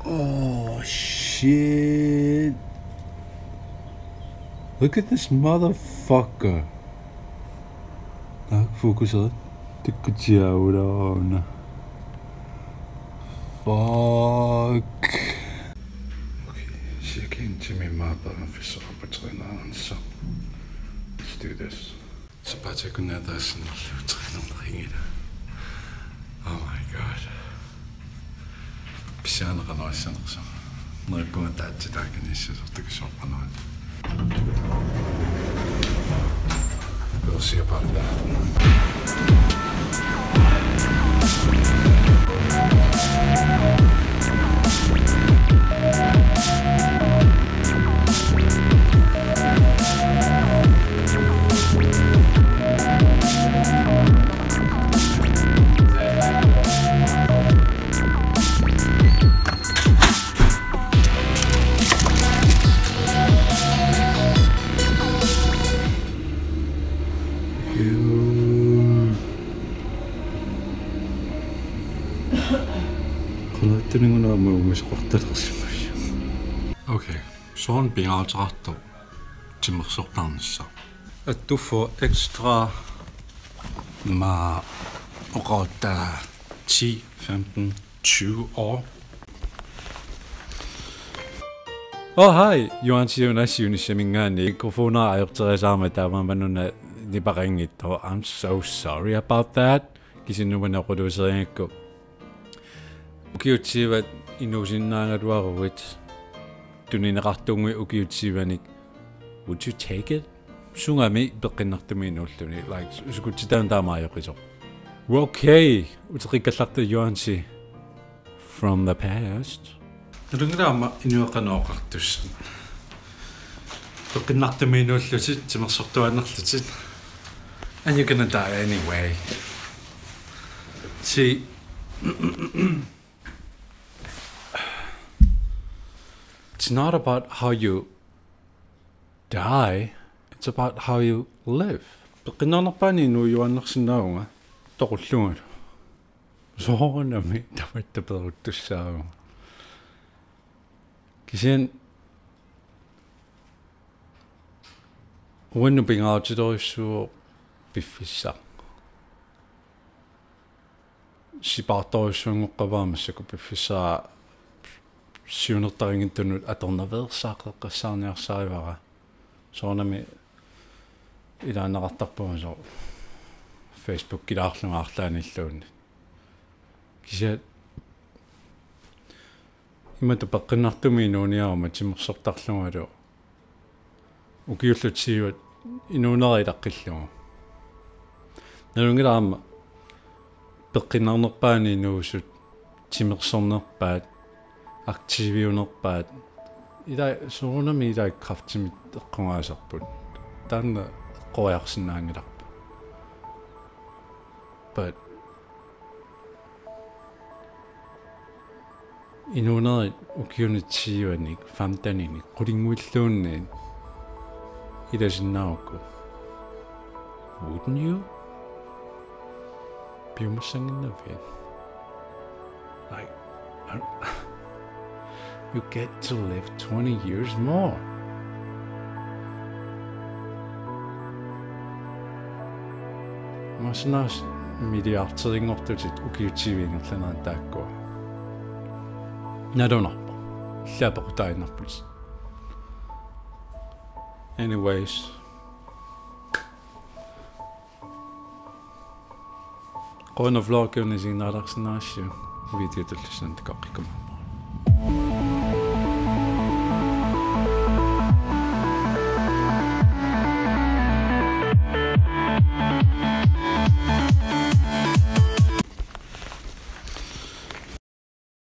Oh shit. Look at this motherfucker. Focus on. Fuck. Okay, check into my mother and fish up between so let's do this. So bad I couldn't have this and oh my god. Pisana kan nice and so. No going that to that and this is the shop on. We'll see about that. Okay, så er en bingaltratto timmersortarnissa. At du får ekstra med rata 10, 15, 20 år. Hej, Johan Sionas Unishamingani. Mikrofoner er optaget sammen med dig, men nu er det bare ringet, og I'm so sorry about that. Kasi nu man er reduceret ikke. Ukiutsivat inusinnaangaluaruit tuninaqartungi ukiutsivanik. Would you take it? Sungami peqinnartumiinuulluni like usukutitaan taamaajoqiso. Okay, uteqikkallartu Johansi from the past. Nalungalaama inuaqanuoqartussan. Peqinnartumiinuullutit timersortuannerlutit. And you're gonna die anyway. See. It's not about how you die, it's about how you live. Peqinnarnerpaani nuujuannersinnaunga toqulluunga. Soornami tamattaperuttussaagu. Kisian uannu pingautitorissuu piffissa. Sipartorissuungoqqavaamassaku piffissaa siunertaringintunut atornaveersaaqeqqassaarniarsaarivara soornami ilaanaqartarpuma so Facebook kilaarlungaarlaanilluunni kisia imata peqinnartumiinuuniaruma timmersortarlungalu ukiullutsiuat inuunerilaqqillugu nalungilaama peqinnarnerpaani nuusut timersornerpaat aktiviunerpaat ila soornami ila kraftimit eqqungaasarput taanna qoiarsinnaangilarpu but inuunerit ukiunitsiuanik famtanini qulinguilluunni ilasinnaukku wouldn't you piumassanginnavian like you get to live 20 years more. Masnas miliarteringortutit ukiutsiviingerlanaan taakkua. Nadonarpa. Llaapaqutainarput. Anyways. Qona vlog unisinaararsinaassiu videotullissan taqaqqikuma.